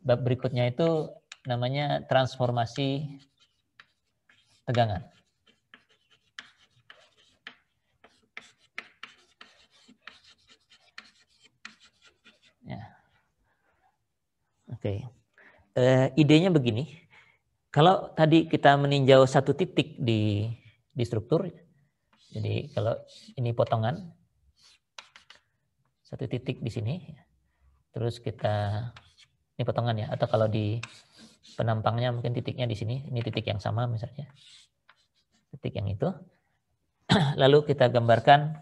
Bab berikutnya itu namanya transformasi tegangan. Ya. Oke. Idenya begini. Kalau tadi kita meninjau satu titik di struktur, jadi kalau ini potongan, satu titik di sini, terus kita, ini potongan ya, atau kalau di penampangnya mungkin titiknya di sini, ini titik yang sama misalnya, titik yang itu. Lalu kita gambarkan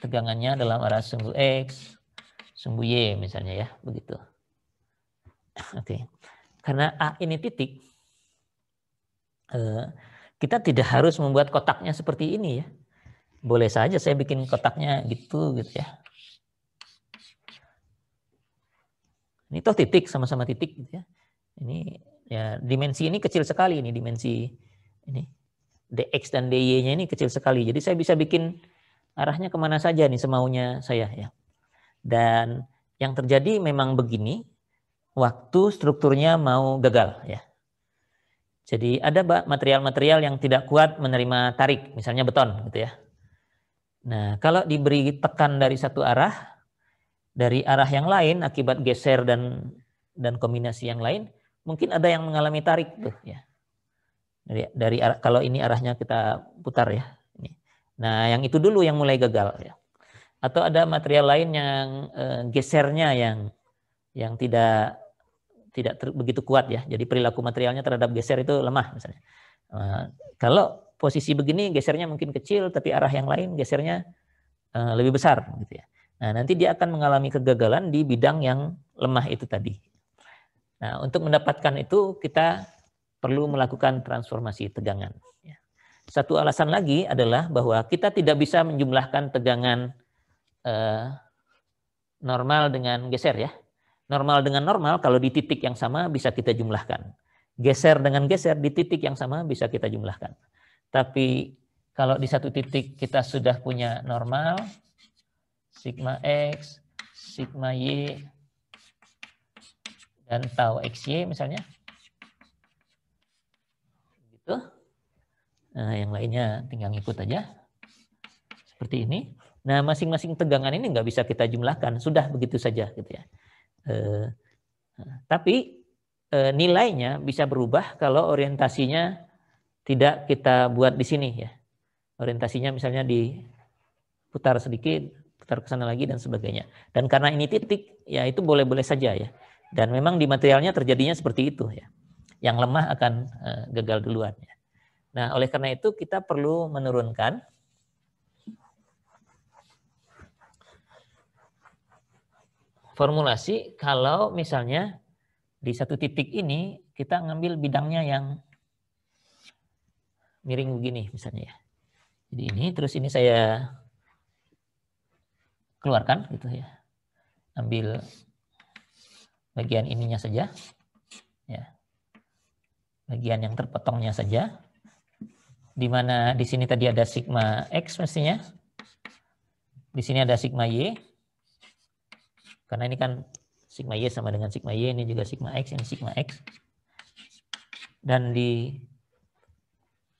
tegangannya dalam arah sumbu X, sumbu Y misalnya ya, begitu. Oke. Karena A ini titik, kita tidak harus membuat kotaknya seperti ini ya. Boleh saja saya bikin kotaknya gitu ya. Ini toh titik, sama-sama titik gitu ya. Ini ya dimensi ini kecil sekali, ini dimensi ini dx dan dy-nya ini kecil sekali. Jadi saya bisa bikin arahnya kemana saja nih semaunya saya ya. Dan yang terjadi memang begini, waktu strukturnya mau gagal ya. Jadi ada material-material yang tidak kuat menerima tarik, misalnya beton gitu ya. Nah, kalau diberi tekan dari satu arah, dari arah yang lain akibat geser dan kombinasi yang lain, mungkin ada yang mengalami tarik tuh ya. Dari arah, kalau ini arahnya kita putar ya. Nah, yang itu dulu yang mulai gagal ya. Atau ada material lain yang gesernya yang tidak begitu kuat ya. Jadi perilaku materialnya terhadap geser itu lemah misalnya. Kalau posisi begini gesernya mungkin kecil, tapi arah yang lain gesernya lebih besar gitu ya. Nah, nanti dia akan mengalami kegagalan di bidang yang lemah itu tadi. Nah, untuk mendapatkan itu kita perlu melakukan transformasi tegangan. Satu alasan lagi adalah bahwa kita tidak bisa menjumlahkan tegangan normal dengan geser ya. Normal dengan normal kalau di titik yang sama bisa kita jumlahkan. Geser dengan geser di titik yang sama bisa kita jumlahkan. Tapi kalau di satu titik kita sudah punya normal, sigma X, sigma Y, dan tau XY misalnya. Gitu. Nah, yang lainnya tinggal ngikut aja. Seperti ini. Nah, masing-masing tegangan ini nggak bisa kita jumlahkan. Sudah begitu saja gitu ya. Tapi nilainya bisa berubah kalau orientasinya tidak kita buat di sini ya. Orientasinya misalnya diputar sedikit, putar ke sana lagi dan sebagainya. Dan karena ini titik, ya itu boleh-boleh saja ya. Dan memang di materialnya terjadinya seperti itu ya. Yang lemah akan gagal duluan ya. Nah, oleh karena itu kita perlu menurunkan formulasi kalau misalnya di satu titik ini kita ngambil bidangnya yang miring begini misalnya ya. Jadi ini, terus ini saya keluarkan gitu ya. Ambil bagian ininya saja. Ya. Bagian yang terpotongnya saja. Di mana di sini tadi ada sigma X mestinya. Di sini ada sigma Y. Karena ini kan sigma Y sama dengan sigma Y, ini juga sigma X, ini sigma X. Dan di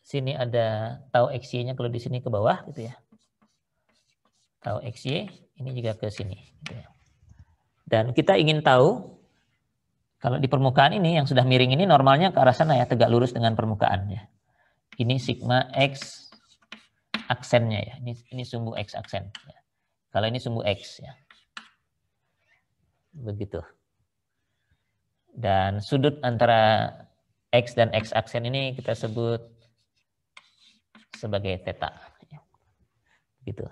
sini ada tau XY-nya kalau di sini ke bawah gitu ya. Tau XY, ini juga ke sini gitu ya. Dan kita ingin tahu kalau di permukaan ini yang sudah miring ini normalnya ke arah sana ya, tegak lurus dengan permukaan ya. Ini sigma X aksennya ya. Ini sumbu X aksen ya. Kalau ini sumbu X ya. Begitu. Dan sudut antara X dan X aksen ini kita sebut sebagai theta. Gitu.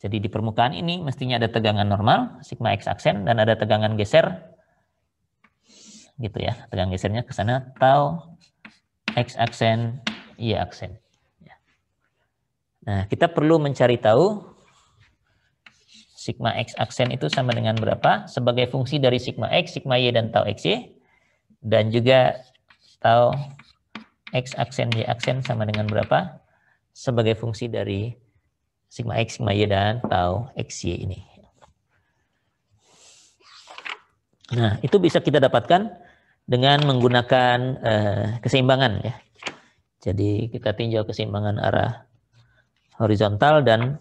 Jadi di permukaan ini mestinya ada tegangan normal, sigma X aksen, dan ada tegangan geser. Gitu ya, tegangan gesernya ke sana, tau X aksen, Y aksen. Nah, kita perlu mencari tahu sigma X aksen itu sama dengan berapa sebagai fungsi dari sigma X, sigma Y, dan tau XY. Dan juga tau X aksen, Y aksen sama dengan berapa sebagai fungsi dari sigma X, sigma Y, dan tau XY ini. Nah, itu bisa kita dapatkan dengan menggunakan keseimbangan ya. Jadi kita tinjau keseimbangan arah horizontal dan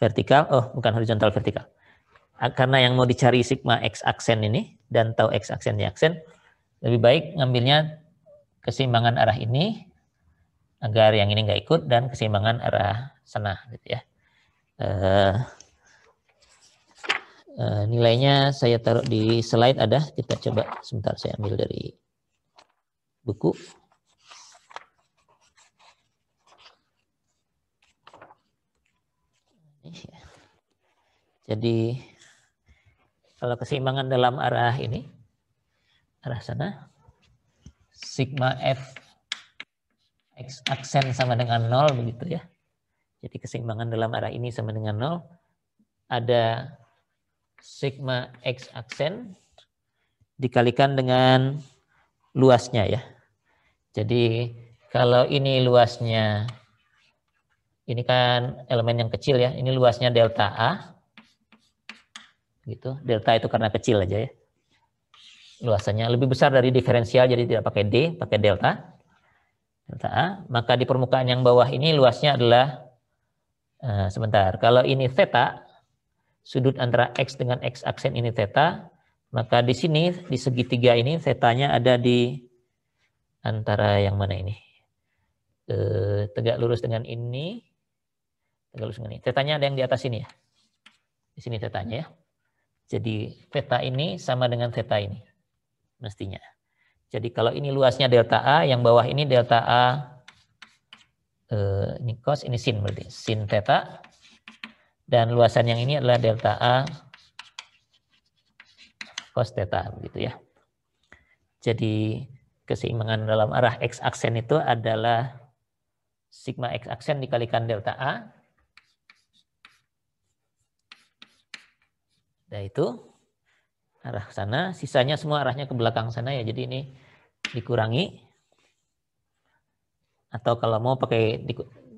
vertikal. Oh, bukan horizontal vertikal. Karena yang mau dicari sigma x aksen ini dan tau x aksen y aksen, lebih baik ngambilnya keseimbangan arah ini agar yang ini nggak ikut dan keseimbangan arah sana gitu ya. Nilainya saya taruh di slide ada, kita coba sebentar saya ambil dari buku. Jadi kalau keseimbangan dalam arah ini, arah sana, sigma f x aksen sama dengan 0 begitu ya. Jadi keseimbangan dalam arah ini sama dengan 0. Ada sigma x aksen dikalikan dengan luasnya ya. Jadi kalau ini luasnya, ini kan elemen yang kecil ya, ini luasnya delta A. Gitu. Delta itu karena kecil aja ya. Luasannya lebih besar dari diferensial, jadi tidak pakai D, pakai delta. Delta A. Maka di permukaan yang bawah ini luasnya adalah, sebentar, kalau ini theta, sudut antara X dengan X aksen ini theta, maka di sini, di segitiga ini, thetanya ada di antara yang mana ini? Tegak lurus dengan ini, tegak lurus dengan ini. Thetanya ada yang di atas ini ya. Di sini thetanya ya. Jadi theta ini sama dengan theta ini, mestinya. Jadi kalau ini luasnya delta A, yang bawah ini delta A, ini cos, ini sin berarti, sin theta. Dan luasan yang ini adalah delta A cos theta begitu ya. Jadi keseimbangan dalam arah x aksen itu adalah sigma x aksen dikalikan delta A. Dan itu arah sana, sisanya semua arahnya ke belakang sana ya. Jadi ini dikurangi. Atau kalau mau pakai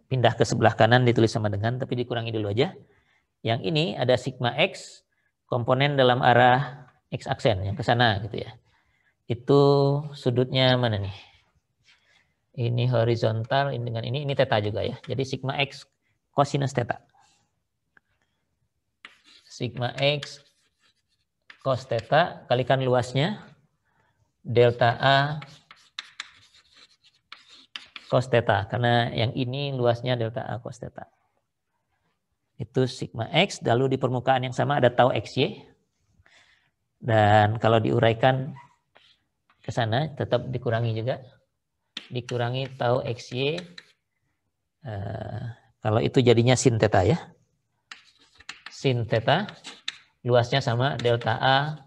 pindah ke sebelah kanan ditulis sama dengan, tapi dikurangi dulu aja. Yang ini ada sigma x komponen dalam arah x aksen yang ke sana gitu ya. Itu sudutnya mana nih? Ini horizontal, ini dengan ini theta juga ya. Jadi sigma x cosinus theta. Sigma x cos theta kalikan luasnya delta A cos theta. Karena yang ini luasnya delta A cos theta. Itu sigma x, lalu di permukaan yang sama ada tau xy. Dan kalau diuraikan ke sana tetap dikurangi juga. Dikurangi tau xy. Kalau itu jadinya sin theta ya. Sin theta luasnya sama delta A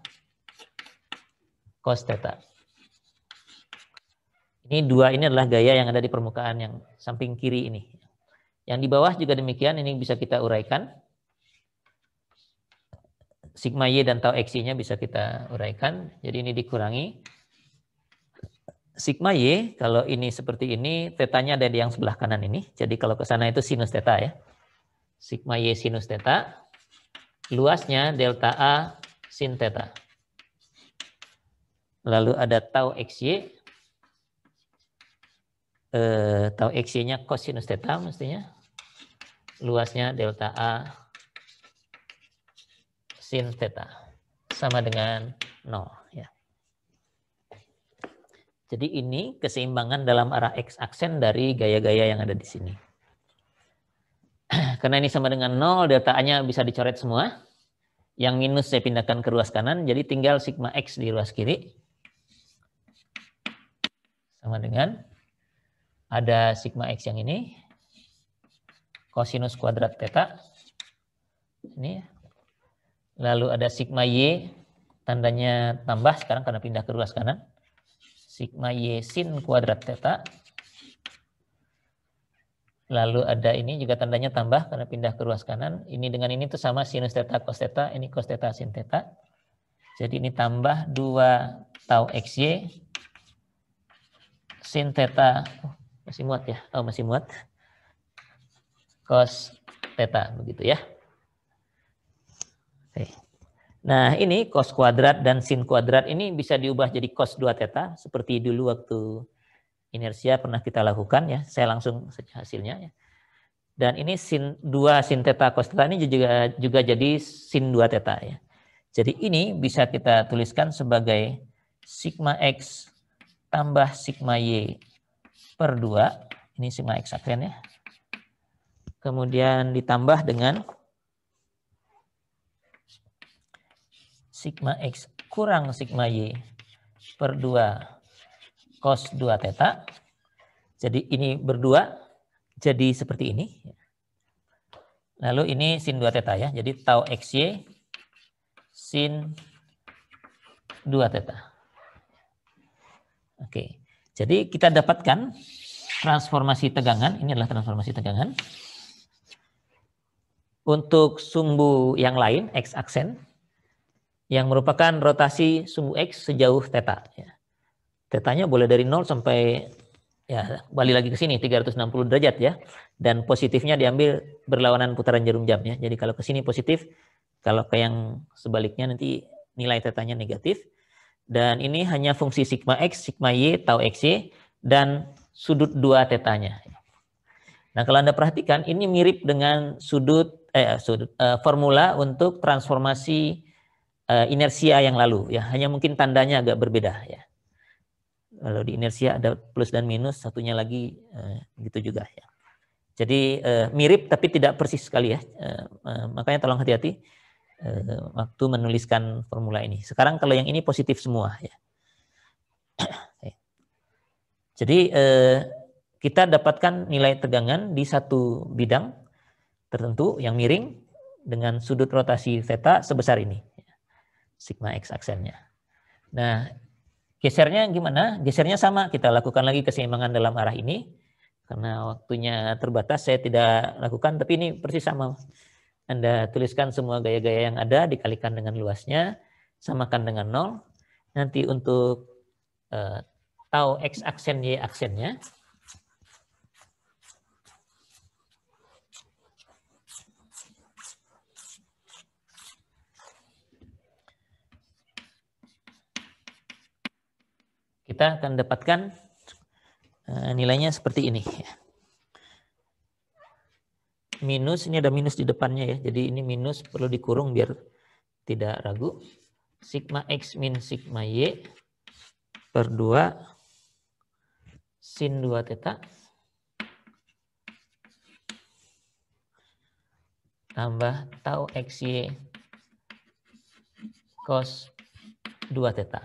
cos theta. Ini dua ini adalah gaya yang ada di permukaan yang samping kiri ini. Yang di bawah juga demikian, ini bisa kita uraikan. Sigma y dan tau xy-nya bisa kita uraikan. Jadi ini dikurangi. Sigma y, kalau ini seperti ini, tetanya ada di yang sebelah kanan ini. Jadi kalau ke sana itu sinus theta ya. Sigma y sinus theta. Luasnya delta A sin theta. Lalu ada tau xy. Tau xy-nya cosinus theta mestinya. Luasnya delta A sin theta. Sama dengan 0 ya. Jadi ini keseimbangan dalam arah x aksen dari gaya-gaya yang ada di sini. Karena ini sama dengan 0, delta A-nya bisa dicoret semua. Yang minus saya pindahkan ke ruas kanan, jadi tinggal sigma x di ruas kiri. Sama dengan ada sigma x yang ini, cosinus kuadrat theta. Ini. Lalu ada sigma y, tandanya tambah sekarang karena pindah ke ruas kanan. Sigma y sin kuadrat theta. Lalu ada ini juga tandanya tambah karena pindah ke ruas kanan. Ini dengan ini tuh sama sinus theta cos theta, ini cos theta sin theta. Jadi ini tambah 2 tau xy sin theta. Oh, masih muat ya? Oh, masih muat. Cos theta begitu ya. Oke. Nah, ini cos kuadrat dan sin kuadrat ini bisa diubah jadi cos 2 theta seperti dulu waktu inersia pernah kita lakukan ya. Saya langsung saja hasilnya ya. Dan ini sin 2 sin theta cos theta ini juga jadi sin 2 theta ya. Jadi ini bisa kita tuliskan sebagai sigma X tambah sigma Y per 2. Ini sigma X aksen ya. Kemudian ditambah dengan sigma X kurang sigma Y per 2 cos 2 theta. Jadi ini berdua jadi seperti ini. Lalu ini sin 2 theta ya. Jadi tau XY sin 2 theta. Oke. Jadi kita dapatkan transformasi tegangan. Ini adalah transformasi tegangan. Untuk sumbu yang lain, X aksen, yang merupakan rotasi sumbu X sejauh theta. Tetanya boleh dari 0 sampai ya balik lagi ke sini 360 derajat ya. Dan positifnya diambil berlawanan putaran jarum jam ya. Jadi kalau ke sini positif, kalau ke yang sebaliknya nanti nilai tetanya negatif. Dan ini hanya fungsi sigma X, sigma Y, tau XY, dan sudut 2 tetanya. Nah kalau Anda perhatikan ini mirip dengan formula untuk transformasi inersia yang lalu ya. Hanya mungkin tandanya agak berbeda ya. Kalau di inersia ada plus dan minus, satunya lagi gitu juga ya. Jadi mirip tapi tidak persis sekali ya. Makanya tolong hati-hati waktu menuliskan formula ini. Sekarang kalau yang ini positif semua ya. Jadi kita dapatkan nilai tegangan di satu bidang tertentu yang miring dengan sudut rotasi theta sebesar ini. Sigma X aksennya. Nah, gesernya gimana? Gesernya sama, kita lakukan lagi keseimbangan dalam arah ini. Karena waktunya terbatas, saya tidak lakukan, tapi ini persis sama. Anda tuliskan semua gaya-gaya yang ada, dikalikan dengan luasnya, samakan dengan 0. Nanti untuk tau X aksen, Y aksennya. Kita akan dapatkan nilainya seperti ini. Minus, ini ada minus di depannya ya. Jadi ini minus perlu dikurung biar tidak ragu. Sigma X min sigma Y per 2 sin 2 theta tambah tau XY cos 2 theta.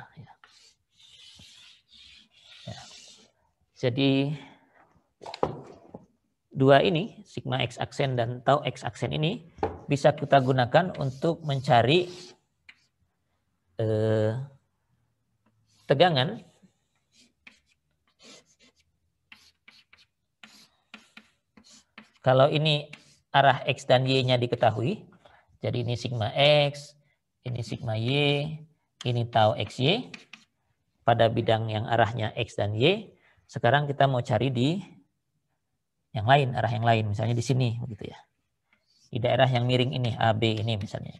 Jadi dua ini, sigma X aksen dan tau X aksen ini bisa kita gunakan untuk mencari tegangan kalau ini arah X dan Y-nya diketahui. Jadi ini sigma X, ini sigma Y, ini tau XY pada bidang yang arahnya X dan Y. Sekarang kita mau cari di yang lain, arah yang lain, misalnya di sini begitu ya. Di daerah yang miring ini, AB ini misalnya.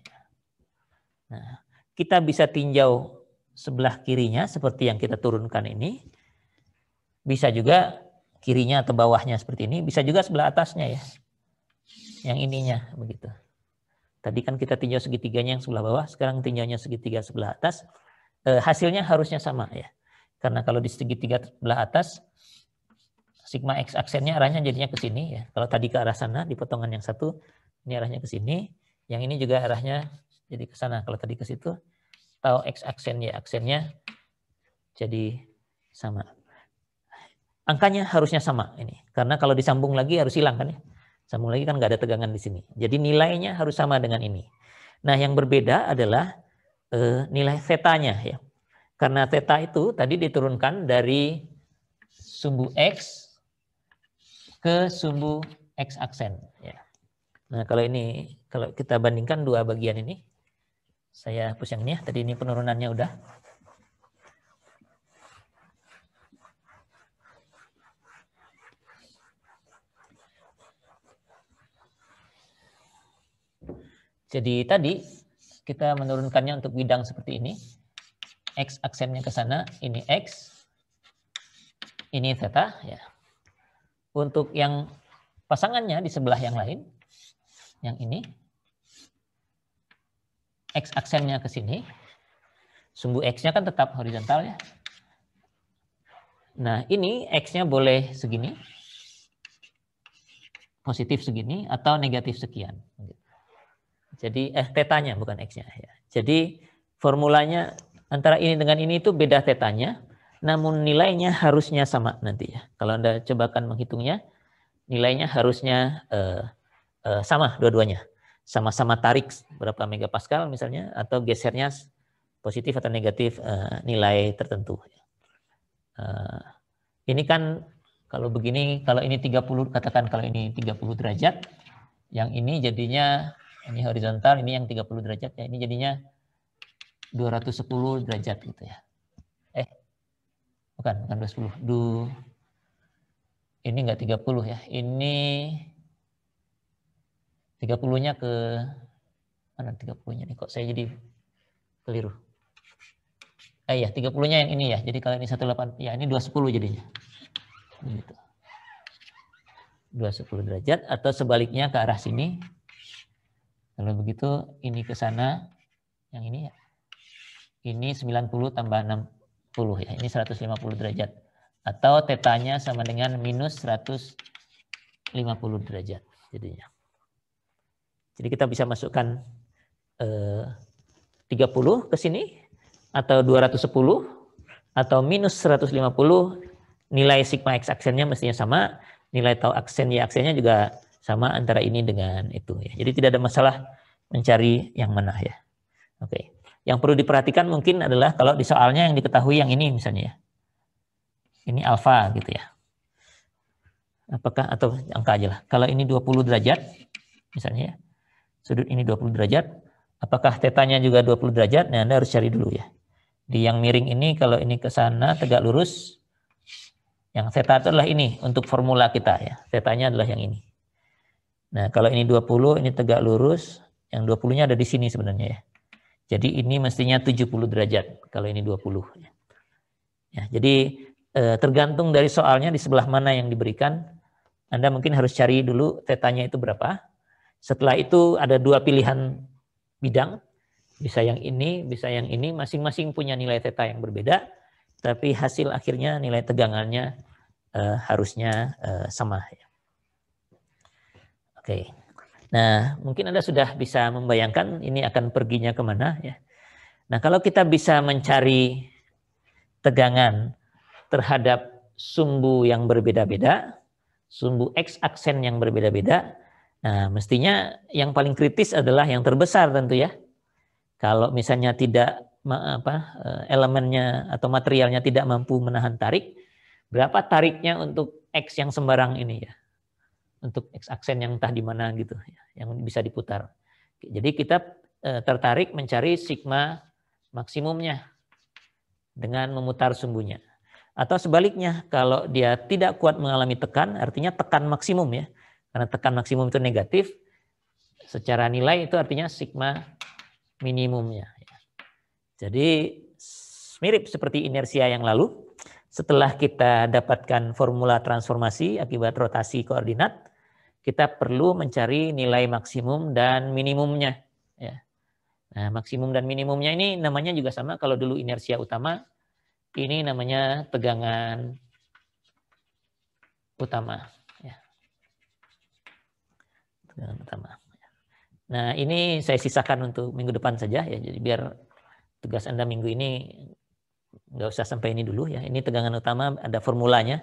Nah, kita bisa tinjau sebelah kirinya seperti yang kita turunkan ini. Bisa juga kirinya atau bawahnya seperti ini, bisa juga sebelah atasnya ya. Yang ininya begitu. Tadi kan kita tinjau segitiganya yang sebelah bawah, sekarang tinjaunya segitiga sebelah atas. Hasilnya harusnya sama ya. Karena kalau di segitiga sebelah atas, sigma X aksennya arahnya jadinya ke sini ya. Kalau tadi ke arah sana di potongan yang satu, ini arahnya ke sini. Yang ini juga arahnya jadi ke sana. Kalau tadi ke situ, tau X aksen Y aksennya jadi sama. Angkanya harusnya sama ini. Karena kalau disambung lagi harus hilang kan ya. Sambung lagi kan nggak ada tegangan di sini. Jadi nilainya harus sama dengan ini. Nah yang berbeda adalah nilai theta-nya ya. Karena theta itu tadi diturunkan dari sumbu X ke sumbu X aksen. Ya. Nah kalau ini, kalau kita bandingkan dua bagian ini, saya hapus yang ini ya, tadi ini penurunannya udah. Jadi tadi kita menurunkannya untuk bidang seperti ini. X aksennya ke sana, ini X, ini theta. Ya. Untuk yang pasangannya di sebelah yang lain, yang ini, X aksennya ke sini, sumbu X-nya kan tetap horizontal ya. Nah ini X-nya boleh segini, positif segini, atau negatif sekian. Jadi tetanya bukan X-nya. Ya. Jadi formulanya antara ini dengan ini itu beda tetanya, namun nilainya harusnya sama nanti ya. Kalau Anda cobakan menghitungnya, nilainya harusnya sama dua-duanya. Sama-sama tarik berapa megapascal misalnya, atau gesernya positif atau negatif nilai tertentu. Ini kan kalau begini, kalau ini 30, katakan kalau ini 30 derajat, yang ini jadinya, ini horizontal, ini yang 30 derajat, ya ini jadinya 210 derajat gitu ya. Bukan 210. Ini enggak 30 ya. Ini 30-nya ke mana 30-nya nih, kok saya jadi keliru. Iya, 30-nya yang ini ya. Jadi kalau ini 18, ya ini 210 jadinya. Gitu. 210 derajat atau sebaliknya ke arah sini. Kalau begitu ini ke sana, yang ini ya. Ini 90 tambah 60 ya. Ini 150 derajat. Atau tetanya sama dengan minus 150 derajat jadinya. Jadi kita bisa masukkan 30 ke sini, atau 210, atau minus 150, nilai sigma X aksennya mestinya sama, nilai tau aksen Y aksennya juga sama antara ini dengan itu ya. Jadi tidak ada masalah mencari yang mana ya. Oke. Yang perlu diperhatikan mungkin adalah kalau di soalnya yang diketahui yang ini misalnya ya. Ini alfa gitu ya. Apakah, atau angka aja lah. Kalau ini 20 derajat misalnya ya. Sudut ini 20 derajat, apakah tetanya juga 20 derajat? Nah, Anda harus cari dulu ya. Di yang miring ini, kalau ini ke sana tegak lurus, yang theta itu adalah ini untuk formula kita ya. Tetanya adalah yang ini. Nah, kalau ini 20, ini tegak lurus, yang 20-nya ada di sini sebenarnya ya. Jadi ini mestinya 70 derajat kalau ini 20. Ya, jadi tergantung dari soalnya di sebelah mana yang diberikan, Anda mungkin harus cari dulu tetanya itu berapa. Setelah itu ada dua pilihan bidang, bisa yang ini, bisa yang ini, masing-masing punya nilai theta yang berbeda, tapi hasil akhirnya nilai tegangannya harusnya sama. Oke, nah mungkin Anda sudah bisa membayangkan ini akan perginya kemana ya. Nah kalau kita bisa mencari tegangan terhadap sumbu yang berbeda-beda, sumbu X aksen yang berbeda-beda, nah, mestinya yang paling kritis adalah yang terbesar tentu ya. Kalau misalnya tidak elemennya atau materialnya tidak mampu menahan tarik, berapa tariknya untuk X yang sembarang ini ya? Untuk X aksen yang entah di mana gitu ya, yang bisa diputar. Jadi kita tertarik mencari sigma maksimumnya dengan memutar sumbunya. Atau sebaliknya, kalau dia tidak kuat mengalami tekan, artinya tekan maksimum ya. Karena tekan maksimum itu negatif, secara nilai itu artinya sigma minimumnya. Jadi mirip seperti inersia yang lalu, setelah kita dapatkan formula transformasi akibat rotasi koordinat, kita perlu mencari nilai maksimum dan minimumnya. Ya. Nah, maksimum dan minimumnya ini namanya juga sama, kalau dulu inersia utama, ini namanya tegangan utama. Tegangan utama. Nah, ini saya sisakan untuk minggu depan saja ya. Jadi biar tugas Anda minggu ini nggak usah sampai ini dulu ya. Ini tegangan utama, ada formulanya.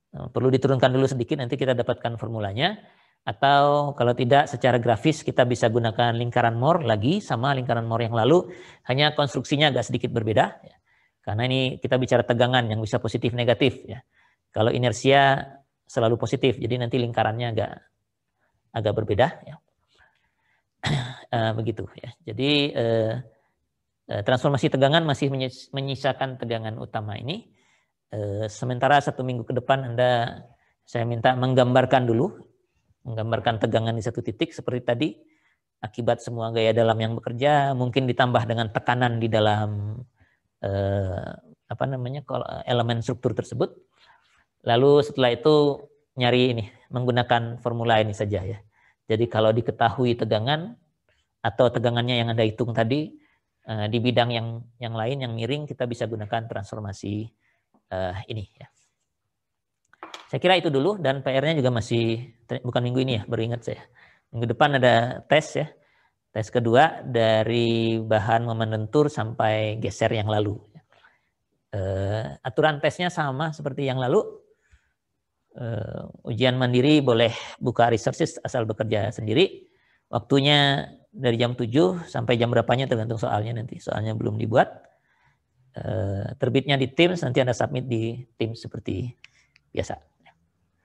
Perlu diturunkan dulu sedikit, nanti kita dapatkan formulanya. Atau kalau tidak secara grafis kita bisa gunakan lingkaran Moore lagi sama lingkaran Moore yang lalu. Hanya konstruksinya agak sedikit berbeda. Ya. Karena ini kita bicara tegangan yang bisa positif negatif ya. Kalau inersia selalu positif, jadi nanti lingkarannya agak berbeda ya. Begitu ya. Jadi transformasi tegangan masih menyisakan tegangan utama ini. Sementara 1 minggu ke depan saya minta menggambarkan dulu, menggambarkan tegangan di satu titik seperti tadi. akibat semua gaya dalam yang bekerja, mungkin ditambah dengan tekanan di dalam elemen struktur tersebut. Lalu setelah itu nyari ini, menggunakan formula ini saja ya. Jadi kalau diketahui tegangan atau tegangannya yang Anda hitung tadi, di bidang yang lain yang miring, kita bisa gunakan transformasi ini ya. Saya kira itu dulu, dan PR-nya juga masih, bukan minggu ini ya, baru ingat saya. Minggu depan ada tes ya. Tes kedua dari bahan momen lentur sampai geser yang lalu. Aturan tesnya sama seperti yang lalu. Ujian mandiri boleh buka resources asal bekerja sendiri. Waktunya dari jam 7 sampai jam berapanya tergantung soalnya nanti. Soalnya belum dibuat. Terbitnya di Teams, nanti Anda submit di Teams seperti biasa.